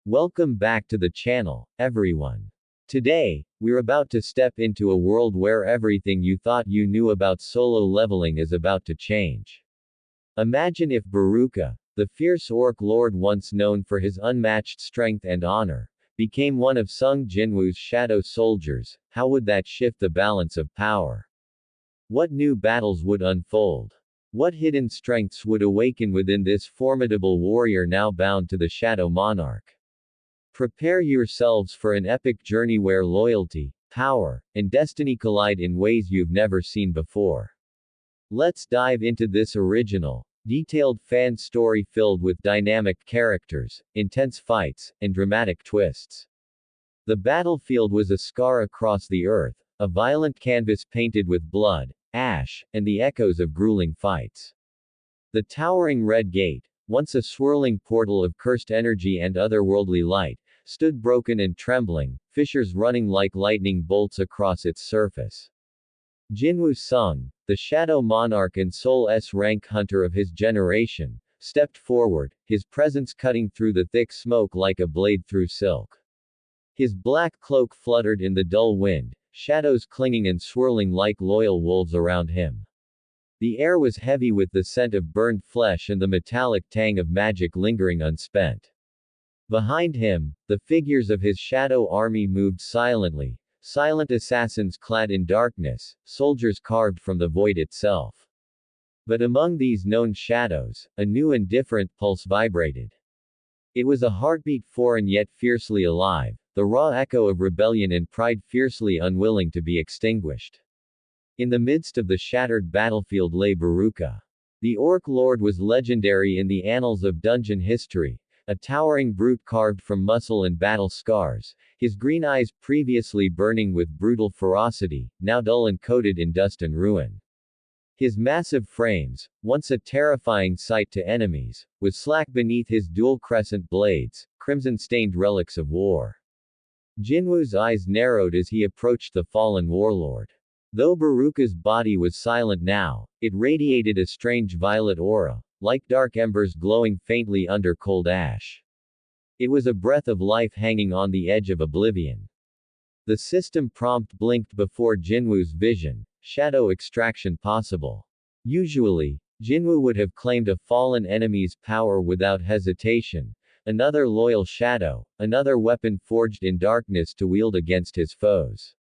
Welcome back to the channel, everyone. Today, we're about to step into a world where everything you thought you knew about solo leveling is about to change. Imagine if Baruka, the fierce orc lord once known for his unmatched strength and honor, became one of Sung Jinwoo's shadow soldiers. How would that shift the balance of power? What new battles would unfold? What hidden strengths would awaken within this formidable warrior now bound to the Shadow Monarch? Prepare yourselves for an epic journey where loyalty, power, and destiny collide in ways you've never seen before. Let's dive into this original, detailed fan story filled with dynamic characters, intense fights, and dramatic twists. The battlefield was a scar across the earth, a violent canvas painted with blood, ash, and the echoes of grueling fights. The towering red gate, once a swirling portal of cursed energy and otherworldly light, stood broken and trembling, fissures running like lightning bolts across its surface. Jinwoo Sung, the Shadow Monarch and sole S-rank hunter of his generation, stepped forward, his presence cutting through the thick smoke like a blade through silk. His black cloak fluttered in the dull wind, shadows clinging and swirling like loyal wolves around him. The air was heavy with the scent of burned flesh and the metallic tang of magic lingering unspent. Behind him, the figures of his shadow army moved silently, silent assassins clad in darkness, soldiers carved from the void itself. But among these known shadows, a new and different pulse vibrated. It was a heartbeat foreign yet fiercely alive, the raw echo of rebellion and pride fiercely unwilling to be extinguished. In the midst of the shattered battlefield lay Baruka. The Orc Lord was legendary in the annals of dungeon history, a towering brute carved from muscle and battle scars, his green eyes previously burning with brutal ferocity, now dull and coated in dust and ruin. His massive frames, once a terrifying sight to enemies, was slack beneath his dual crescent blades, crimson-stained relics of war. Jinwoo's eyes narrowed as he approached the fallen warlord. Though Baruka's body was silent now, it radiated a strange violet aura, like dark embers glowing faintly under cold ash. It was a breath of life hanging on the edge of oblivion. The system prompt blinked before Jinwoo's vision, shadow extraction possible. Usually, Jinwoo would have claimed a fallen enemy's power without hesitation, another loyal shadow, another weapon forged in darkness to wield against his foes.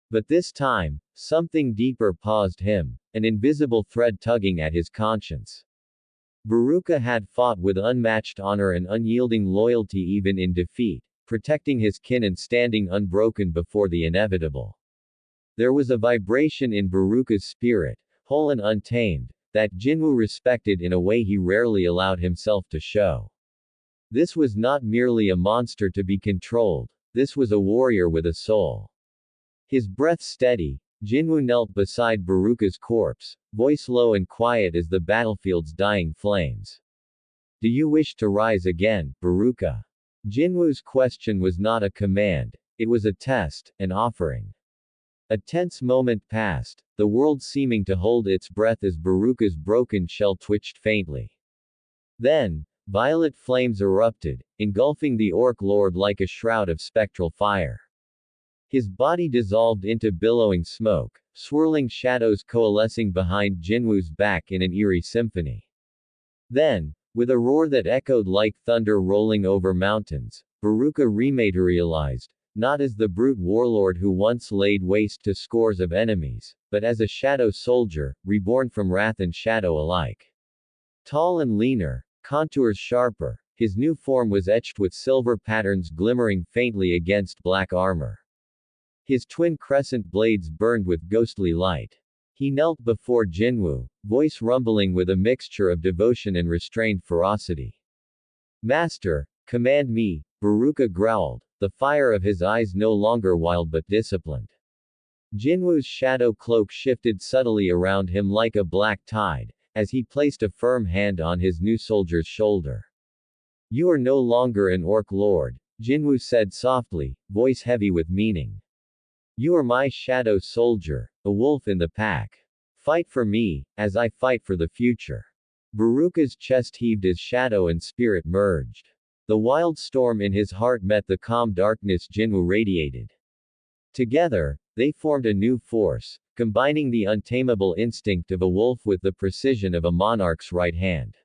But this time, something deeper paused him, an invisible thread tugging at his conscience. Baruka had fought with unmatched honor and unyielding loyalty even in defeat, protecting his kin and standing unbroken before the inevitable. There was a vibration in Baruka's spirit, whole and untamed, that Jinwoo respected in a way he rarely allowed himself to show. This was not merely a monster to be controlled, this was a warrior with a soul. His breath steady, Jinwoo knelt beside Baruka's corpse, voice low and quiet as the battlefield's dying flames. Do you wish to rise again, Baruka? Jinwoo's question was not a command, it was a test, an offering. A tense moment passed, the world seeming to hold its breath as Baruka's broken shell twitched faintly. Then, violet flames erupted, engulfing the Orc Lord like a shroud of spectral fire. His body dissolved into billowing smoke, swirling shadows coalescing behind Jinwoo's back in an eerie symphony. Then, with a roar that echoed like thunder rolling over mountains, Baruka rematerialized, not as the brute warlord who once laid waste to scores of enemies, but as a shadow soldier, reborn from wrath and shadow alike. Tall and leaner, contours sharper, his new form was etched with silver patterns glimmering faintly against black armor. His twin crescent blades burned with ghostly light. He knelt before Jinwoo, voice rumbling with a mixture of devotion and restrained ferocity. Master, command me, Baruka growled, the fire of his eyes no longer wild but disciplined. Jinwoo's shadow cloak shifted subtly around him like a black tide, as he placed a firm hand on his new soldier's shoulder. You are no longer an Orc Lord, Jinwoo said softly, voice heavy with meaning. You are my shadow soldier, a wolf in the pack. Fight for me, as I fight for the future. Baruka's chest heaved as shadow and spirit merged. The wild storm in his heart met the calm darkness Jinwoo radiated. Together, they formed a new force, combining the untamable instinct of a wolf with the precision of a monarch's right hand.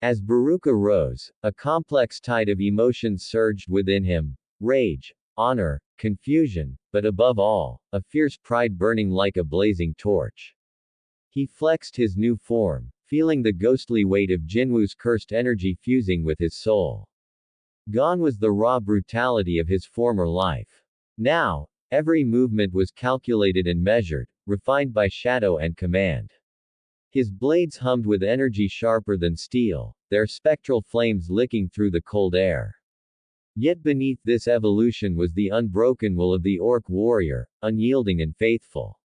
As Baruka rose, a complex tide of emotions surged within him: rage, honor, confusion, but above all, a fierce pride burning like a blazing torch. He flexed his new form, feeling the ghostly weight of Jinwoo's cursed energy fusing with his soul. Gone was the raw brutality of his former life. Now, every movement was calculated and measured, refined by shadow and command. His blades hummed with energy sharper than steel, their spectral flames licking through the cold air. Yet beneath this evolution was the unbroken will of the orc warrior, unyielding and faithful.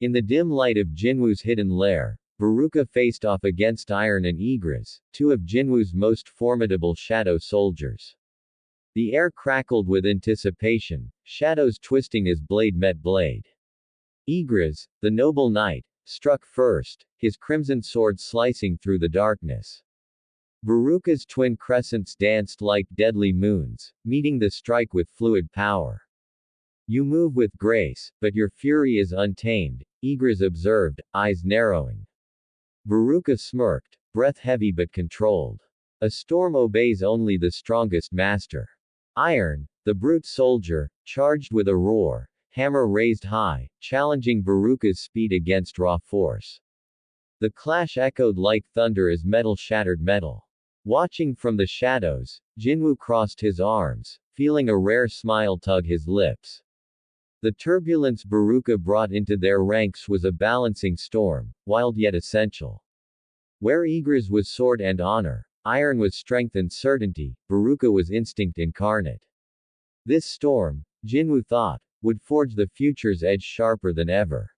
In the dim light of Jinwoo's hidden lair, Baruka faced off against Iron and Igris, two of Jinwoo's most formidable shadow soldiers. The air crackled with anticipation, shadows twisting as blade met blade. Igris, the noble knight, struck first, his crimson sword slicing through the darkness. Baruka's twin crescents danced like deadly moons, meeting the strike with fluid power. You move with grace, but your fury is untamed, Igris observed, eyes narrowing. Baruka smirked, breath heavy but controlled. A storm obeys only the strongest master. Iron, the brute soldier, charged with a roar, hammer raised high, challenging Baruka's speed against raw force. The clash echoed like thunder as metal shattered metal. Watching from the shadows, Jinwoo crossed his arms, feeling a rare smile tug his lips. The turbulence Baruka brought into their ranks was a balancing storm, wild yet essential. Where Igris was sword and honor, Iron was strength and certainty, Baruka was instinct incarnate. This storm, Jinwoo thought, would forge the future's edge sharper than ever.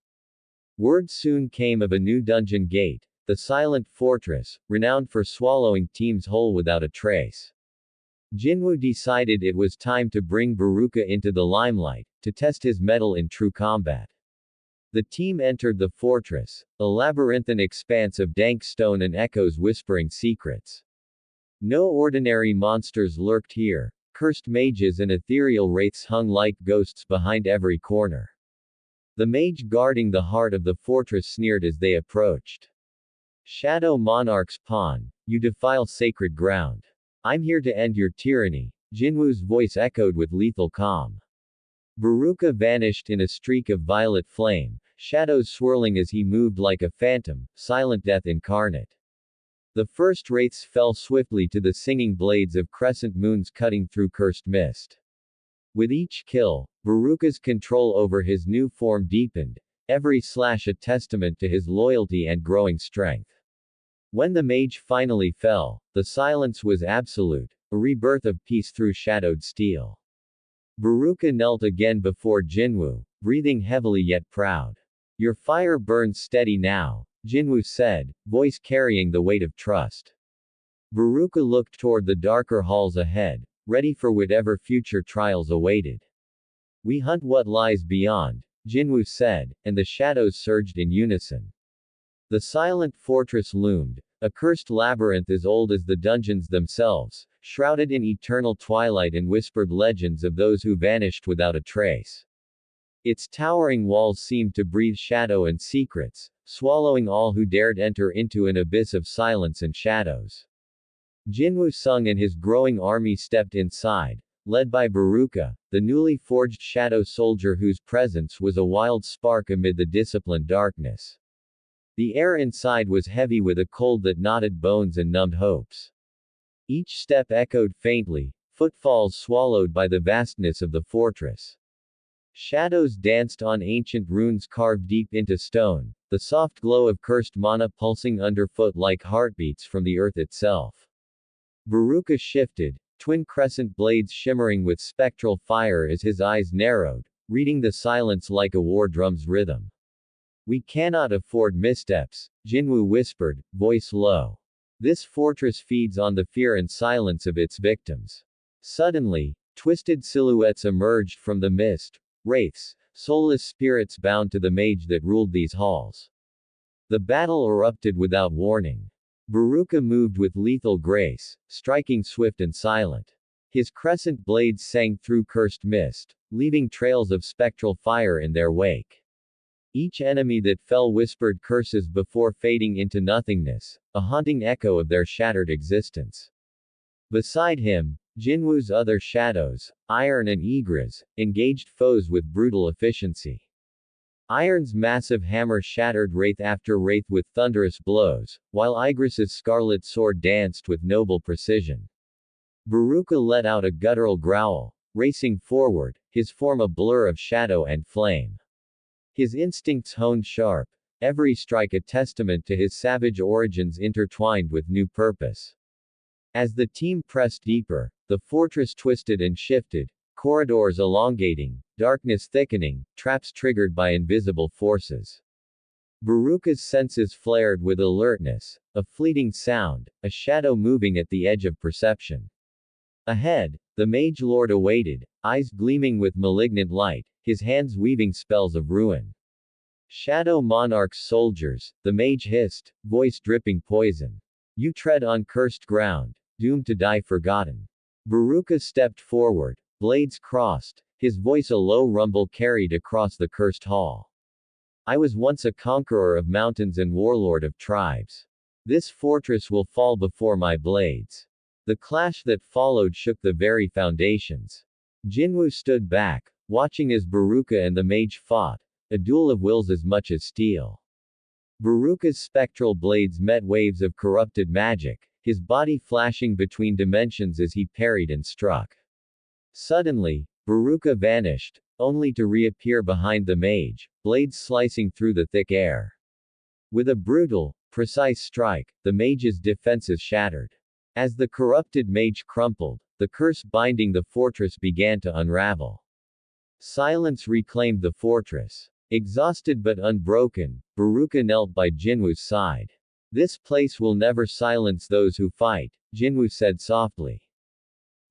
Word soon came of a new dungeon gate, the silent fortress, renowned for swallowing teams whole without a trace. Jinwoo decided it was time to bring Baruka into the limelight, to test his mettle in true combat. The team entered the fortress, a labyrinthine expanse of dank stone and echoes whispering secrets. No ordinary monsters lurked here, cursed mages and ethereal wraiths hung like ghosts behind every corner. The mage guarding the heart of the fortress sneered as they approached. Shadow Monarch's pawn, you defile sacred ground. I'm here to end your tyranny, Jinwoo's voice echoed with lethal calm. Baruka vanished in a streak of violet flame, shadows swirling as he moved like a phantom, silent death incarnate. The first wraiths fell swiftly to the singing blades of crescent moons cutting through cursed mist. With each kill, Baruka's control over his new form deepened, every slash a testament to his loyalty and growing strength. When the mage finally fell, the silence was absolute, a rebirth of peace through shadowed steel. Baruka knelt again before Jinwoo, breathing heavily yet proud. Your fire burns steady now, Jinwoo said, voice carrying the weight of trust. Baruka looked toward the darker halls ahead, ready for whatever future trials awaited. We hunt what lies beyond, Jinwoo said, and the shadows surged in unison. The silent fortress loomed, a cursed labyrinth as old as the dungeons themselves, shrouded in eternal twilight and whispered legends of those who vanished without a trace. Its towering walls seemed to breathe shadow and secrets, swallowing all who dared enter into an abyss of silence and shadows. Jinwoo Sung and his growing army stepped inside, led by Baruka, the newly forged shadow soldier whose presence was a wild spark amid the disciplined darkness. The air inside was heavy with a cold that knotted bones and numbed hopes. Each step echoed faintly, footfalls swallowed by the vastness of the fortress. Shadows danced on ancient runes carved deep into stone, the soft glow of cursed mana pulsing underfoot like heartbeats from the earth itself. Baruka shifted, twin crescent blades shimmering with spectral fire as his eyes narrowed, reading the silence like a war drum's rhythm. We cannot afford missteps, Jinwoo whispered, voice low. This fortress feeds on the fear and silence of its victims. Suddenly, twisted silhouettes emerged from the mist, wraiths, soulless spirits bound to the mage that ruled these halls. The battle erupted without warning. Baruka moved with lethal grace, striking swift and silent. His crescent blades sang through cursed mist, leaving trails of spectral fire in their wake. Each enemy that fell whispered curses before fading into nothingness, a haunting echo of their shattered existence. Beside him, Jinwoo's other shadows, Iron and Igris, engaged foes with brutal efficiency. Iron's massive hammer shattered wraith after wraith with thunderous blows, while Igris's scarlet sword danced with noble precision. Baruka let out a guttural growl, racing forward, his form a blur of shadow and flame. His instincts honed sharp, every strike a testament to his savage origins intertwined with new purpose. As the team pressed deeper, the fortress twisted and shifted, corridors elongating, darkness thickening, traps triggered by invisible forces. Baruka's senses flared with alertness, a fleeting sound, a shadow moving at the edge of perception. Ahead, the Mage Lord awaited, eyes gleaming with malignant light, his hands weaving spells of ruin. Shadow Monarch's soldiers, the mage hissed, voice dripping poison. You tread on cursed ground, doomed to die forgotten. Baruka stepped forward, blades crossed, his voice a low rumble carried across the cursed hall. I was once a conqueror of mountains and warlord of tribes. This fortress will fall before my blades. The clash that followed shook the very foundations. Jinwoo stood back, watching as Baruka and the mage fought, a duel of wills as much as steel. Baruka's spectral blades met waves of corrupted magic, his body flashing between dimensions as he parried and struck. Suddenly, Baruka vanished, only to reappear behind the mage, blades slicing through the thick air. With a brutal, precise strike, the mage's defenses shattered. As the corrupted mage crumpled, the curse binding the fortress began to unravel. Silence reclaimed the fortress. Exhausted but unbroken, Baruka knelt by Jinwoo's side. This place will never silence those who fight, Jinwoo said softly.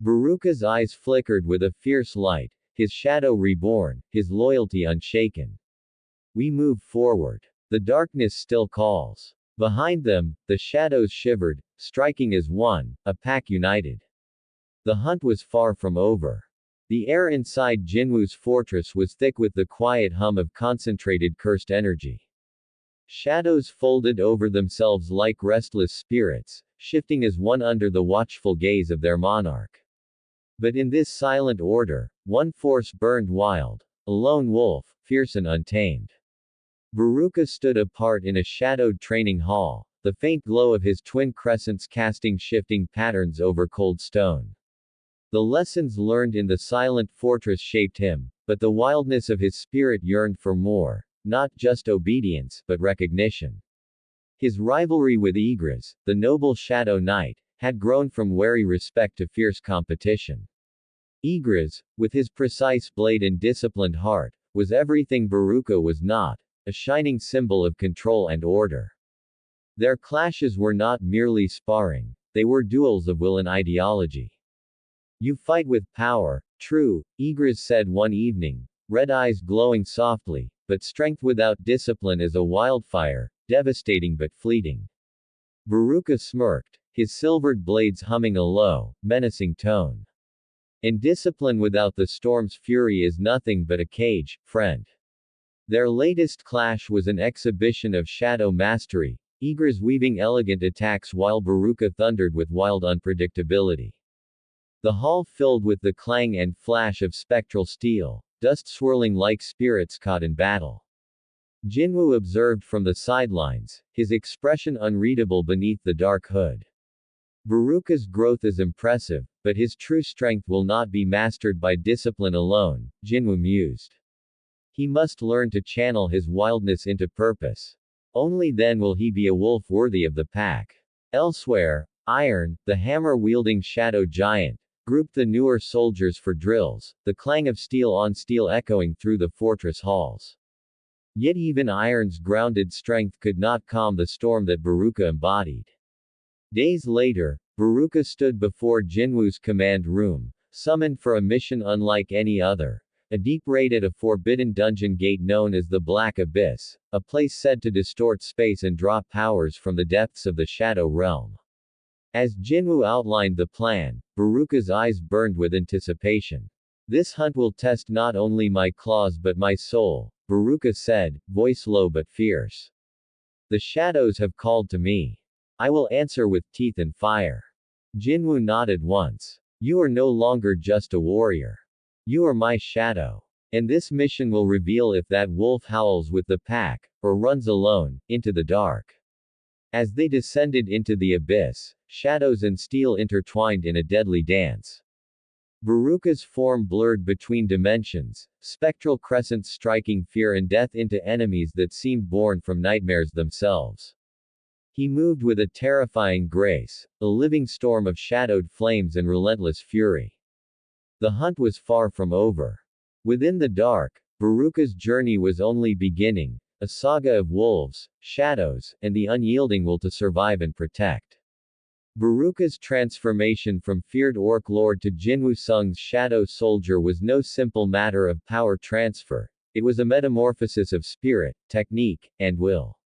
Baruka's eyes flickered with a fierce light, his shadow reborn, his loyalty unshaken. We move forward. The darkness still calls. Behind them, the shadows shivered, striking as one, a pack united. The hunt was far from over. The air inside Jinwoo's fortress was thick with the quiet hum of concentrated cursed energy. Shadows folded over themselves like restless spirits, shifting as one under the watchful gaze of their monarch. But in this silent order, one force burned wild, a lone wolf, fierce and untamed. Baruka stood apart in a shadowed training hall, the faint glow of his twin crescents casting shifting patterns over cold stone. The lessons learned in the silent fortress shaped him, but the wildness of his spirit yearned for more, not just obedience, but recognition. His rivalry with Igris, the noble Shadow Knight, had grown from wary respect to fierce competition. Igris, with his precise blade and disciplined heart, was everything Baruka was not, a shining symbol of control and order. Their clashes were not merely sparring, they were duels of will and ideology. You fight with power, true, Igris said one evening, red eyes glowing softly, but strength without discipline is a wildfire, devastating but fleeting. Baruka smirked, his silvered blades humming a low, menacing tone. And discipline without the storm's fury is nothing but a cage, friend. Their latest clash was an exhibition of shadow mastery, Igris weaving elegant attacks while Baruka thundered with wild unpredictability. The hall filled with the clang and flash of spectral steel, dust swirling like spirits caught in battle. Jinwoo observed from the sidelines, his expression unreadable beneath the dark hood. Baruka's growth is impressive, but his true strength will not be mastered by discipline alone, Jinwoo mused. He must learn to channel his wildness into purpose. Only then will he be a wolf worthy of the pack. Elsewhere, Iron, the hammer-wielding shadow giant, grouped the newer soldiers for drills, the clang of steel on steel echoing through the fortress halls. Yet even Iron's grounded strength could not calm the storm that Baruka embodied. Days later, Baruka stood before Jinwoo's command room, summoned for a mission unlike any other, a deep raid at a forbidden dungeon gate known as the Black Abyss, a place said to distort space and draw powers from the depths of the Shadow Realm. As Jinwoo outlined the plan, Baruka's eyes burned with anticipation. This hunt will test not only my claws but my soul, Baruka said, voice low but fierce. The shadows have called to me. I will answer with teeth and fire. Jinwoo nodded once. You are no longer just a warrior. You are my shadow. And this mission will reveal if that wolf howls with the pack, or runs alone, into the dark. As they descended into the abyss, shadows and steel intertwined in a deadly dance. Baruka's form blurred between dimensions, spectral crescents striking fear and death into enemies that seemed born from nightmares themselves. He moved with a terrifying grace, a living storm of shadowed flames and relentless fury. The hunt was far from over. Within the dark, Baruka's journey was only beginning, a saga of wolves, shadows, and the unyielding will to survive and protect. Baruka's transformation from feared orc lord to Jinwoo Sung's shadow soldier was no simple matter of power transfer, it was a metamorphosis of spirit, technique, and will.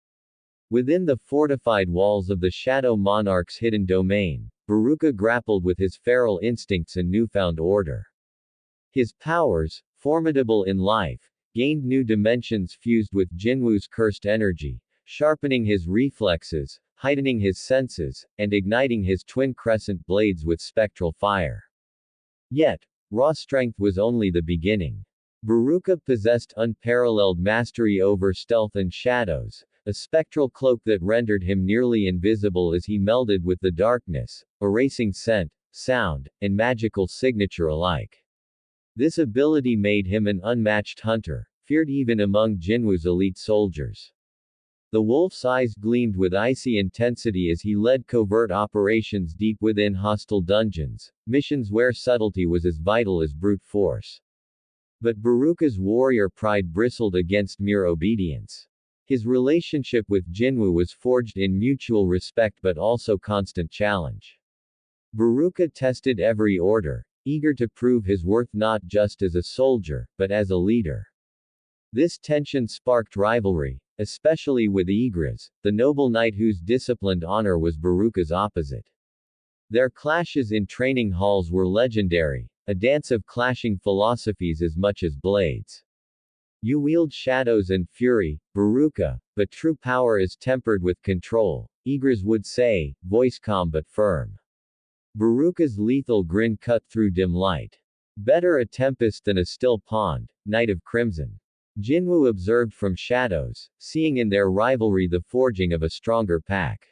Within the fortified walls of the Shadow Monarch's hidden domain, Baruka grappled with his feral instincts and newfound order. His powers, formidable in life, gained new dimensions fused with Jinwoo's cursed energy, sharpening his reflexes, heightening his senses, and igniting his twin crescent blades with spectral fire. Yet, raw strength was only the beginning. Baruka possessed unparalleled mastery over stealth and shadows, a spectral cloak that rendered him nearly invisible as he melded with the darkness, erasing scent, sound, and magical signature alike. This ability made him an unmatched hunter, feared even among Jinwoo's elite soldiers. The wolf's eyes gleamed with icy intensity as he led covert operations deep within hostile dungeons, missions where subtlety was as vital as brute force. But Baruka's warrior pride bristled against mere obedience. His relationship with Jinwoo was forged in mutual respect but also constant challenge. Baruka tested every order, eager to prove his worth not just as a soldier, but as a leader. This tension sparked rivalry, especially with Igris, the noble knight whose disciplined honor was Baruka's opposite. Their clashes in training halls were legendary, a dance of clashing philosophies as much as blades. You wield shadows and fury, Baruka, but true power is tempered with control, Igris would say, voice calm but firm. Baruka's lethal grin cut through dim light. Better a tempest than a still pond, Knight of Crimson. Jinwoo observed from shadows, seeing in their rivalry the forging of a stronger pack.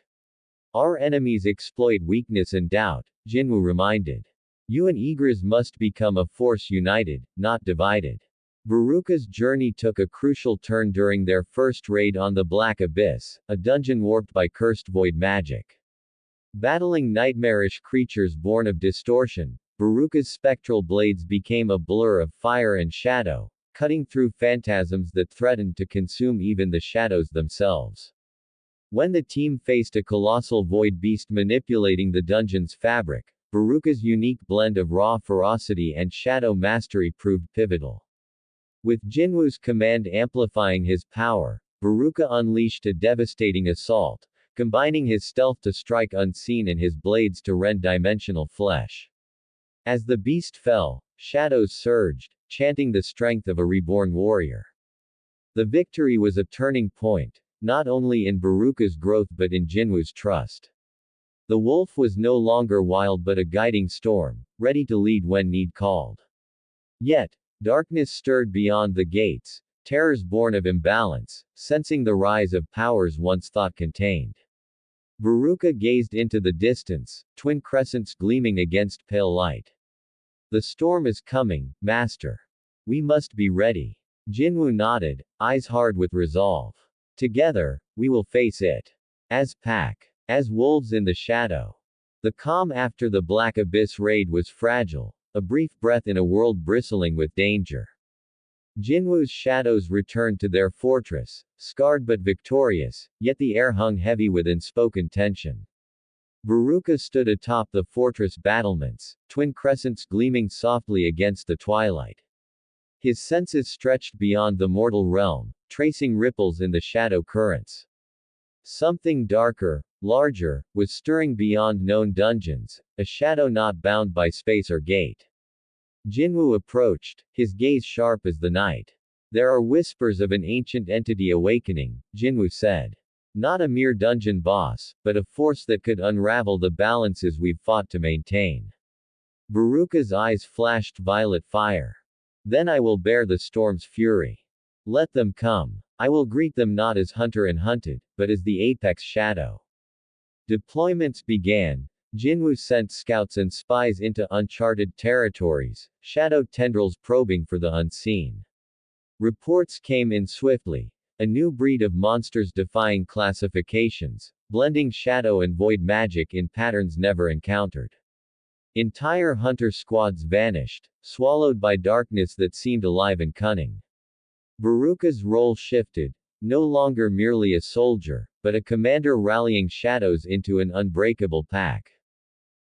Our enemies exploit weakness and doubt, Jinwoo reminded. You and Igris must become a force united, not divided. Baruka's journey took a crucial turn during their first raid on the Black Abyss, a dungeon warped by cursed void magic. Battling nightmarish creatures born of distortion, Baruka's spectral blades became a blur of fire and shadow, cutting through phantasms that threatened to consume even the shadows themselves. When the team faced a colossal void beast manipulating the dungeon's fabric, Baruka's unique blend of raw ferocity and shadow mastery proved pivotal. With Jinwoo's command amplifying his power, Baruka unleashed a devastating assault, combining his stealth to strike unseen and his blades to rend dimensional flesh. As the beast fell, shadows surged, chanting the strength of a reborn warrior. The victory was a turning point, not only in Baruka's growth but in Jinwoo's trust. The wolf was no longer wild but a guiding storm, ready to lead when need called. Yet, darkness stirred beyond the gates, terrors born of imbalance, sensing the rise of powers once thought contained. Baruka gazed into the distance, twin crescents gleaming against pale light. The storm is coming, master. We must be ready. Jinwoo nodded, eyes hard with resolve. Together, we will face it. As pack. As wolves in the shadow. The calm after the Black Abyss raid was fragile, a brief breath in a world bristling with danger. Jinwoo's shadows returned to their fortress, scarred but victorious, yet the air hung heavy with unspoken tension. Baruka stood atop the fortress battlements, twin crescents gleaming softly against the twilight. His senses stretched beyond the mortal realm, tracing ripples in the shadow currents. Something darker, larger, was stirring beyond known dungeons, a shadow not bound by space or gate. Jinwoo approached, his gaze sharp as the night. There are whispers of an ancient entity awakening, Jinwoo said. Not a mere dungeon boss, but a force that could unravel the balances we've fought to maintain. Baruka's eyes flashed violet fire. Then I will bear the storm's fury. Let them come. I will greet them not as hunter and hunted, but as the apex shadow. Deployments began. Jinwoo sent scouts and spies into uncharted territories, shadow tendrils probing for the unseen. Reports came in swiftly. A new breed of monsters defying classifications, blending shadow and void magic in patterns never encountered. Entire hunter squads vanished, swallowed by darkness that seemed alive and cunning. Baruka's role shifted, no longer merely a soldier, but a commander rallying shadows into an unbreakable pack.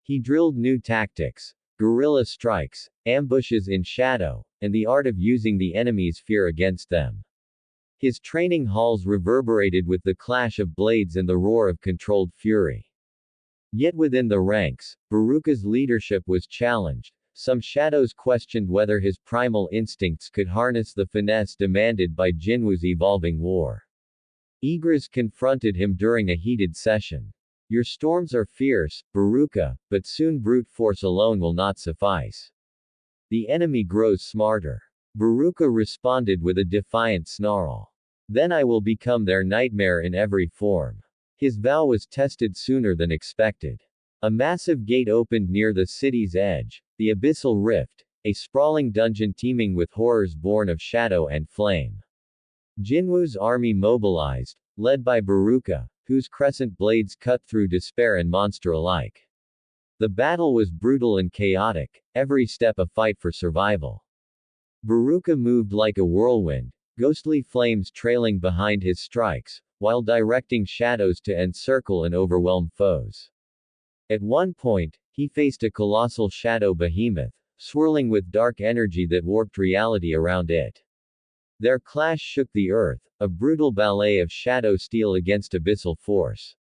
He drilled new tactics, guerrilla strikes, ambushes in shadow, and the art of using the enemy's fear against them. His training halls reverberated with the clash of blades and the roar of controlled fury. Yet within the ranks, Baruka's leadership was challenged. Some shadows questioned whether his primal instincts could harness the finesse demanded by Jinwoo's evolving war. Igris confronted him during a heated session. Your storms are fierce, Baruka, but soon brute force alone will not suffice. The enemy grows smarter. Baruka responded with a defiant snarl. Then I will become their nightmare in every form. His vow was tested sooner than expected. A massive gate opened near the city's edge, the Abyssal Rift, a sprawling dungeon teeming with horrors born of shadow and flame. Jinwoo's army mobilized, led by Baruka, whose crescent blades cut through despair and monster alike. The battle was brutal and chaotic, every step a fight for survival. Baruka moved like a whirlwind, ghostly flames trailing behind his strikes, while directing shadows to encircle and overwhelm foes. At one point, he faced a colossal shadow behemoth, swirling with dark energy that warped reality around it. Their clash shook the earth, a brutal ballet of shadow steel against abyssal force.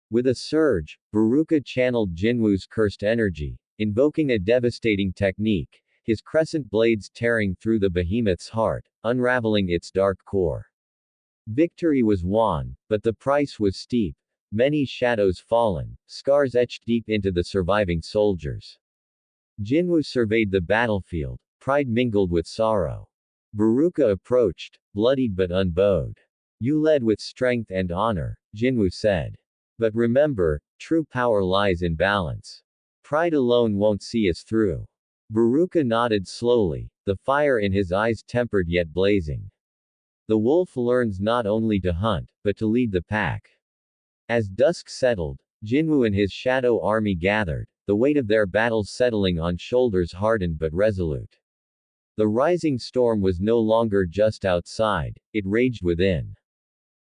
With a surge, Baruka channeled Jinwoo's cursed energy, invoking a devastating technique, his crescent blades tearing through the behemoth's heart, unraveling its dark core. Victory was won, but the price was steep. Many shadows fallen, scars etched deep into the surviving soldiers. Jinwoo surveyed the battlefield, pride mingled with sorrow. Baruka approached, bloodied but unbowed. You led with strength and honor, Jinwoo said. But remember, true power lies in balance. Pride alone won't see us through. Baruka nodded slowly, the fire in his eyes tempered yet blazing. The wolf learns not only to hunt, but to lead the pack. As dusk settled, Jinwoo and his shadow army gathered, the weight of their battles settling on shoulders hardened but resolute. The rising storm was no longer just outside, it raged within.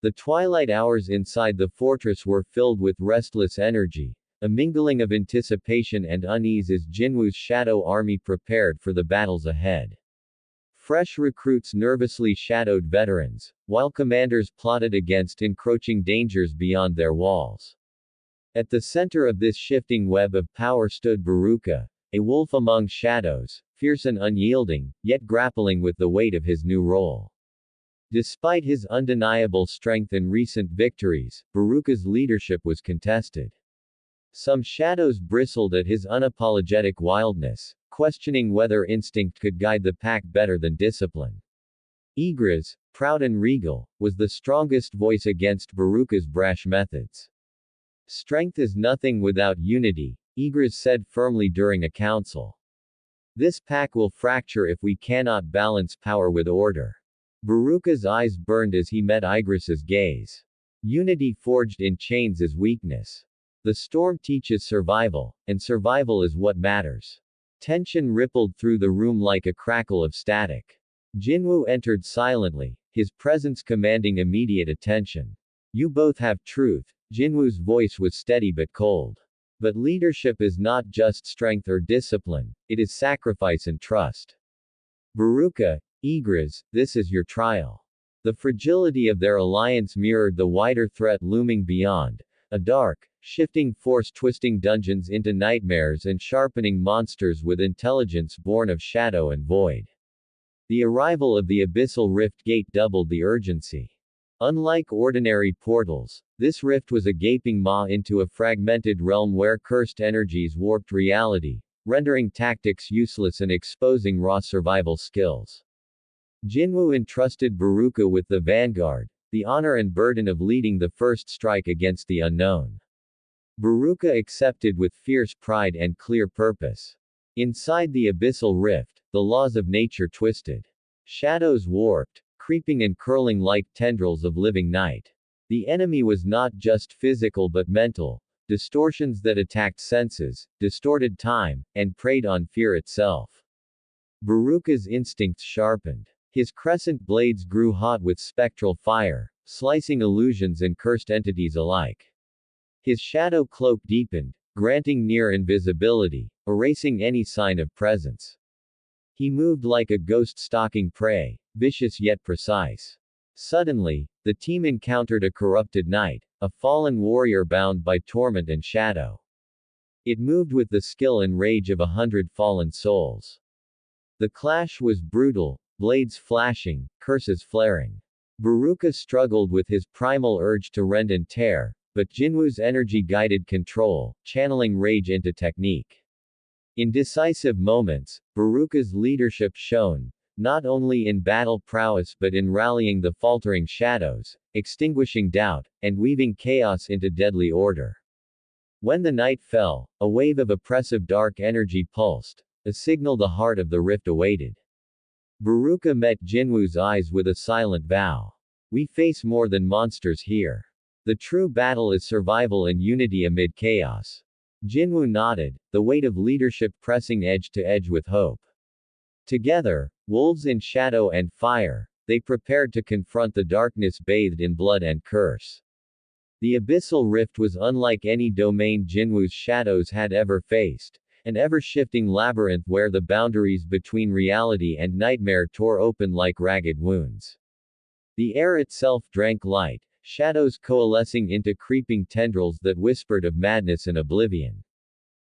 The twilight hours inside the fortress were filled with restless energy, a mingling of anticipation and unease as Jinwoo's shadow army prepared for the battles ahead. Fresh recruits nervously shadowed veterans, while commanders plotted against encroaching dangers beyond their walls. At the center of this shifting web of power stood Baruka, a wolf among shadows, fierce and unyielding, yet grappling with the weight of his new role. Despite his undeniable strength and recent victories, Baruka's leadership was contested. Some shadows bristled at his unapologetic wildness, questioning whether instinct could guide the pack better than discipline. Igris, proud and regal, was the strongest voice against Baruka's brash methods. Strength is nothing without unity, Igris said firmly during a council. This pack will fracture if we cannot balance power with order. Baruka's eyes burned as he met Igris's gaze. Unity forged in chains is weakness. The storm teaches survival, and survival is what matters. Tension rippled through the room like a crackle of static. Jinwoo entered silently, his presence commanding immediate attention. You both have truth, Jinwoo's voice was steady but cold. But leadership is not just strength or discipline, it is sacrifice and trust. Baruka, Igris, this is your trial. The fragility of their alliance mirrored the wider threat looming beyond, a dark, shifting force twisting dungeons into nightmares and sharpening monsters with intelligence born of shadow and void. The arrival of the Abyssal Rift Gate doubled the urgency. Unlike ordinary portals, this rift was a gaping maw into a fragmented realm where cursed energies warped reality, rendering tactics useless and exposing raw survival skills. Jinwoo entrusted Baruka with the vanguard, the honor and burden of leading the first strike against the unknown. Baruka accepted with fierce pride and clear purpose. Inside the abyssal rift, the laws of nature twisted. Shadows warped, creeping and curling like tendrils of living night. The enemy was not just physical but mental, distortions that attacked senses, distorted time, and preyed on fear itself. Baruka's instincts sharpened. His crescent blades grew hot with spectral fire, slicing illusions and cursed entities alike. His shadow cloak deepened, granting near invisibility, erasing any sign of presence. He moved like a ghost stalking prey, vicious yet precise. Suddenly, the team encountered a corrupted knight, a fallen warrior bound by torment and shadow. It moved with the skill and rage of 100 fallen souls. The clash was brutal, blades flashing, curses flaring. Baruka struggled with his primal urge to rend and tear, but Jinwoo's energy guided control, channeling rage into technique. In decisive moments, Baruka's leadership shone, not only in battle prowess but in rallying the faltering shadows, extinguishing doubt, and weaving chaos into deadly order. When the night fell, a wave of oppressive dark energy pulsed, a signal the heart of the rift awaited. Baruka met Jinwoo's eyes with a silent vow. We face more than monsters here. The true battle is survival and unity amid chaos. Jinwoo nodded, the weight of leadership pressing edge to edge with hope. Together, wolves in shadow and fire, they prepared to confront the darkness bathed in blood and curse. The abyssal rift was unlike any domain Jinwoo's shadows had ever faced, an ever-shifting labyrinth where the boundaries between reality and nightmare tore open like ragged wounds. The air itself drank light, shadows coalescing into creeping tendrils that whispered of madness and oblivion.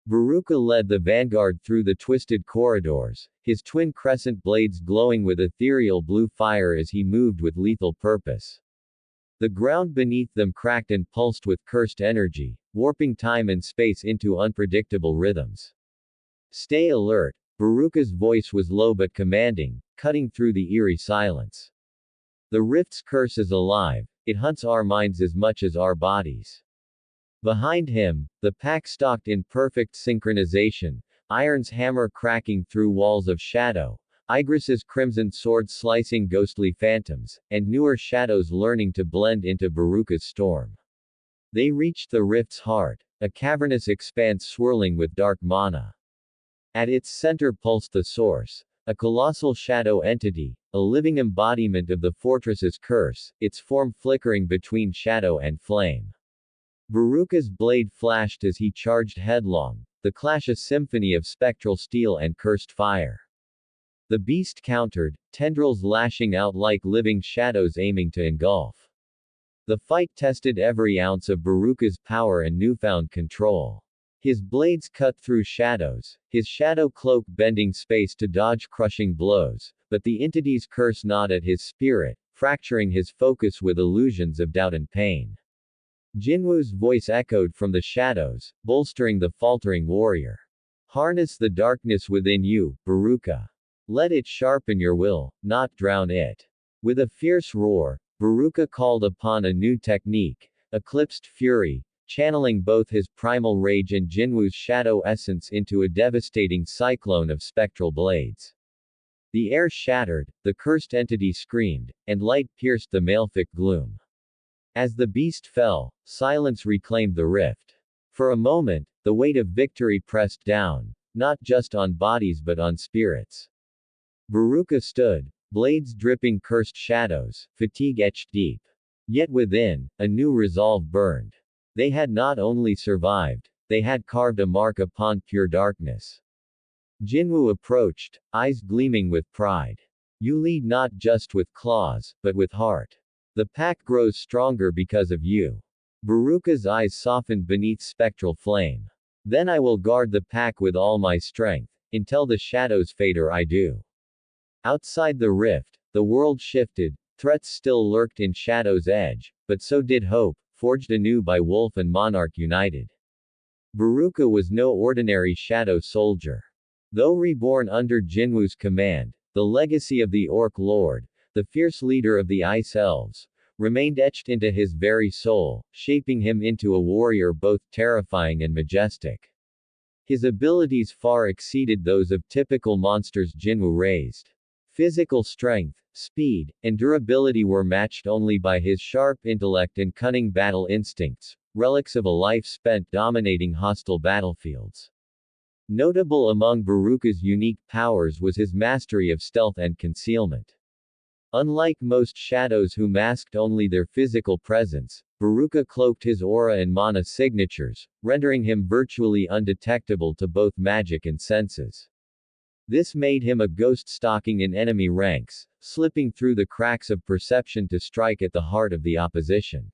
Baruka led the vanguard through the twisted corridors, his twin crescent blades glowing with ethereal blue fire as he moved with lethal purpose. The ground beneath them cracked and pulsed with cursed energy, warping time and space into unpredictable rhythms. Stay alert, Baruka's voice was low but commanding, cutting through the eerie silence. The rift's curse is alive, it hunts our minds as much as our bodies. Behind him, the pack stalked in perfect synchronization, Iron's hammer cracking through walls of shadow, Igris's crimson sword slicing ghostly phantoms, and newer shadows learning to blend into Baruka's storm. They reached the rift's heart, a cavernous expanse swirling with dark mana. At its center pulsed the source, a colossal shadow entity, a living embodiment of the fortress's curse, its form flickering between shadow and flame. Baruka's blade flashed as he charged headlong, the clash a symphony of spectral steel and cursed fire. The beast countered, tendrils lashing out like living shadows aiming to engulf. The fight tested every ounce of Baruka's power and newfound control. His blades cut through shadows, his shadow cloak bending space to dodge crushing blows, but the entity's curse gnawed at his spirit, fracturing his focus with illusions of doubt and pain. Jinwoo's voice echoed from the shadows, bolstering the faltering warrior. Harness the darkness within you, Baruka. Let it sharpen your will, not drown it. With a fierce roar, Baruka called upon a new technique, Eclipsed Fury, channeling both his primal rage and Jinwoo's shadow essence into a devastating cyclone of spectral blades. The air shattered, the cursed entity screamed, and light pierced the malefic gloom. As the beast fell, silence reclaimed the rift. For a moment, the weight of victory pressed down, not just on bodies but on spirits. Baruka stood, blades dripping cursed shadows, fatigue etched deep. Yet within, a new resolve burned. They had not only survived, they had carved a mark upon pure darkness. Jinwoo approached, eyes gleaming with pride. You lead not just with claws, but with heart. The pack grows stronger because of you. Baruka's eyes softened beneath spectral flame. Then I will guard the pack with all my strength, until the shadows fade or I do. Outside the rift, the world shifted, threats still lurked in shadow's edge, but so did hope, forged anew by wolf and monarch united. Baruka was no ordinary shadow soldier. Though reborn under Jinwoo's command, the legacy of the Orc Lord, the fierce leader of the Ice Elves, remained etched into his very soul, shaping him into a warrior both terrifying and majestic. His abilities far exceeded those of typical monsters Jinwoo raised. Physical strength, speed, and durability were matched only by his sharp intellect and cunning battle instincts, relics of a life spent dominating hostile battlefields. Notable among Baruka's unique powers was his mastery of stealth and concealment. Unlike most shadows who masked only their physical presence, Baruka cloaked his aura and mana signatures, rendering him virtually undetectable to both magic and senses. This made him a ghost stalking in enemy ranks, slipping through the cracks of perception to strike at the heart of the opposition.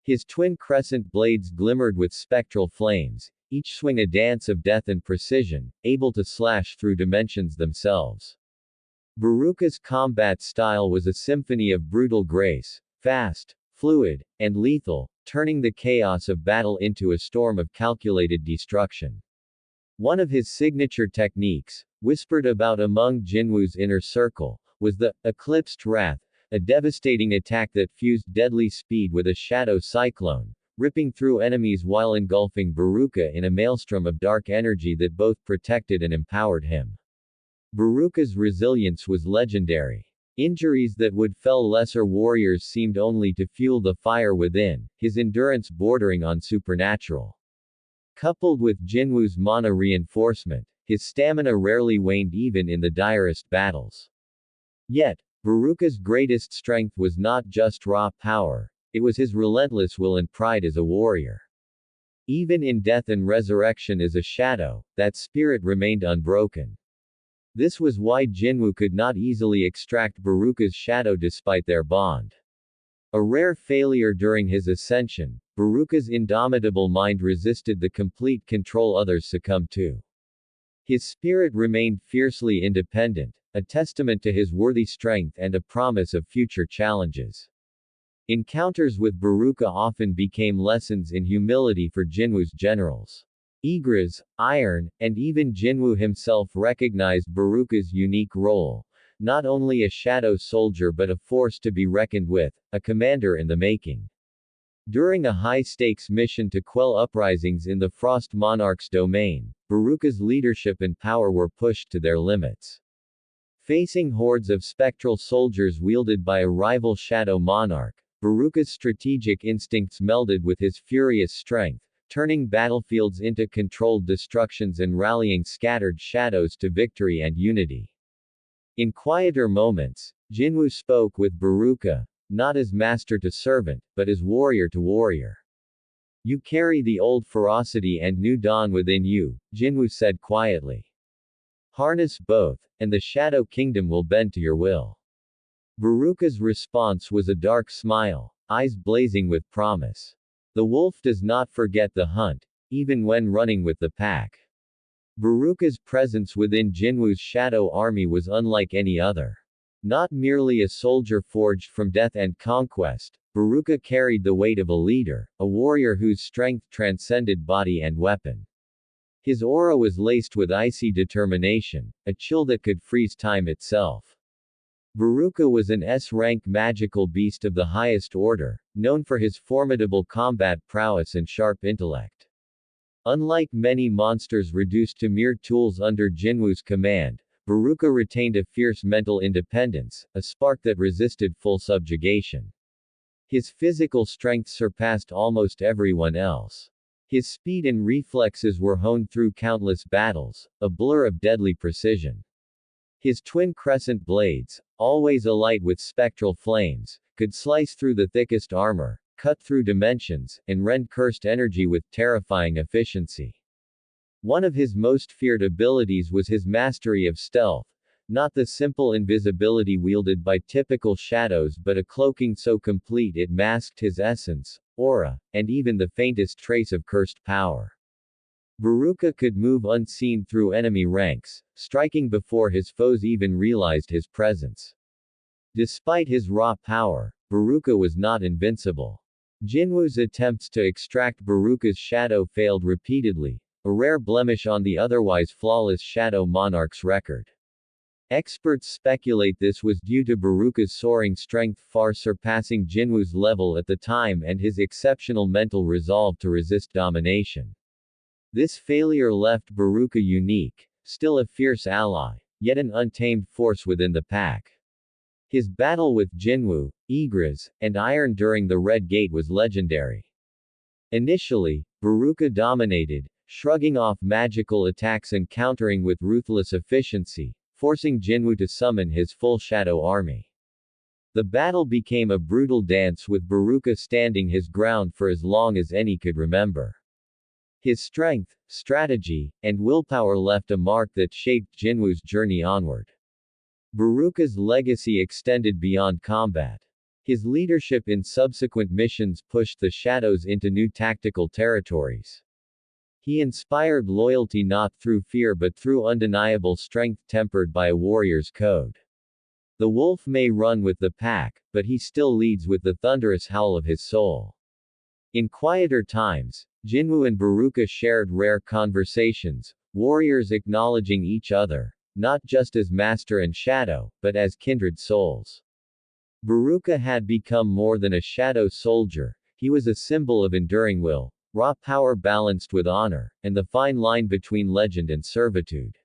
His twin crescent blades glimmered with spectral flames, each swing a dance of death and precision, able to slash through dimensions themselves. Baruka's combat style was a symphony of brutal grace, fast, fluid, and lethal, turning the chaos of battle into a storm of calculated destruction. One of his signature techniques, whispered about among Jinwoo's inner circle, was the Eclipsed Wrath, a devastating attack that fused deadly speed with a shadow cyclone, ripping through enemies while engulfing Baruka in a maelstrom of dark energy that both protected and empowered him. Baruka's resilience was legendary. Injuries that would fell lesser warriors seemed only to fuel the fire within, his endurance bordering on supernatural. Coupled with Jinwoo's mana reinforcement, his stamina rarely waned even in the direst battles. Yet, Baruka's greatest strength was not just raw power, it was his relentless will and pride as a warrior. Even in death and resurrection as a shadow, that spirit remained unbroken. This was why Jinwoo could not easily extract Baruka's shadow despite their bond. A rare failure during his ascension, Baruka's indomitable mind resisted the complete control others succumbed to. His spirit remained fiercely independent, a testament to his worthy strength and a promise of future challenges. Encounters with Baruka often became lessons in humility for Jinwoo's generals. Igras, Iron, and even Jinwoo himself recognized Baruka's unique role, not only a shadow soldier but a force to be reckoned with, a commander in the making. During a high-stakes mission to quell uprisings in the Frost Monarch's domain, Baruka's leadership and power were pushed to their limits. Facing hordes of spectral soldiers wielded by a rival shadow monarch, Baruka's strategic instincts melded with his furious strength, turning battlefields into controlled destructions and rallying scattered shadows to victory and unity. In quieter moments, Jinwoo spoke with Baruka, not as master to servant, but as warrior to warrior. You carry the old ferocity and new dawn within you, Jinwoo said quietly. Harness both, and the Shadow Kingdom will bend to your will. Baruka's response was a dark smile, eyes blazing with promise. The wolf does not forget the hunt, even when running with the pack. Baruka's presence within Jinwoo's shadow army was unlike any other. Not merely a soldier forged from death and conquest, Baruka carried the weight of a leader, a warrior whose strength transcended body and weapon. His aura was laced with icy determination, a chill that could freeze time itself. Baruka was an S-rank magical beast of the highest order, known for his formidable combat prowess and sharp intellect. Unlike many monsters reduced to mere tools under Jinwoo's command, Baruka retained a fierce mental independence, a spark that resisted full subjugation. His physical strength surpassed almost everyone else. His speed and reflexes were honed through countless battles, a blur of deadly precision. His twin crescent blades, always alight with spectral flames, could slice through the thickest armor, cut through dimensions, and rend cursed energy with terrifying efficiency. One of his most feared abilities was his mastery of stealth, not the simple invisibility wielded by typical shadows but a cloaking so complete it masked his essence, aura, and even the faintest trace of cursed power. Baruka could move unseen through enemy ranks, striking before his foes even realized his presence. Despite his raw power, Baruka was not invincible. Jinwoo's attempts to extract Baruka's shadow failed repeatedly, a rare blemish on the otherwise flawless Shadow Monarch's record. Experts speculate this was due to Baruka's soaring strength far surpassing Jinwoo's level at the time and his exceptional mental resolve to resist domination. This failure left Baruka unique, still a fierce ally, yet an untamed force within the pack. His battle with Jinwoo, Igris, and Iron during the Red Gate was legendary. Initially, Baruka dominated, shrugging off magical attacks and countering with ruthless efficiency, forcing Jinwoo to summon his full shadow army. The battle became a brutal dance with Baruka standing his ground for as long as any could remember. His strength, strategy, and willpower left a mark that shaped Jinwoo's journey onward. Baruka's legacy extended beyond combat. His leadership in subsequent missions pushed the Shadows into new tactical territories. He inspired loyalty not through fear but through undeniable strength tempered by a warrior's code. The wolf may run with the pack, but he still leads with the thunderous howl of his soul. In quieter times, Jinwoo and Baruka shared rare conversations, warriors acknowledging each other, not just as master and shadow, but as kindred souls. Baruka had become more than a shadow soldier, he was a symbol of enduring will, raw power balanced with honor, and the fine line between legend and servitude.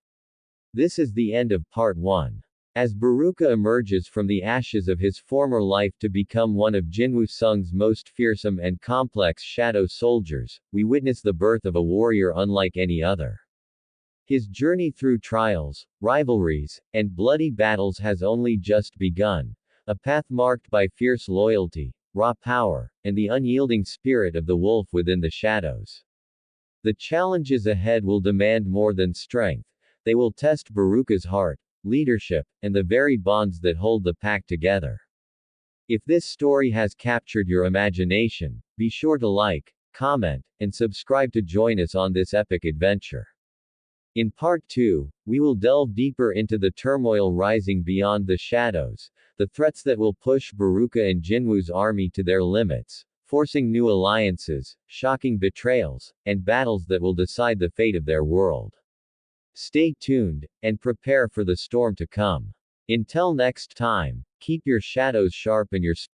This is the end of Part 1. As Baruka emerges from the ashes of his former life to become one of Jinwoo Sung's most fearsome and complex shadow soldiers, we witness the birth of a warrior unlike any other. His journey through trials, rivalries, and bloody battles has only just begun, a path marked by fierce loyalty, raw power, and the unyielding spirit of the wolf within the shadows. The challenges ahead will demand more than strength, they will test Baruka's heart, leadership, and the very bonds that hold the pack together. If this story has captured your imagination, be sure to like, comment, and subscribe to join us on this epic adventure. In Part 2, we will delve deeper into the turmoil rising beyond the shadows, the threats that will push Baruka and Jinwoo's army to their limits, forcing new alliances, shocking betrayals, and battles that will decide the fate of their world. Stay tuned, and prepare for the storm to come. Until next time, keep your shadows sharp and your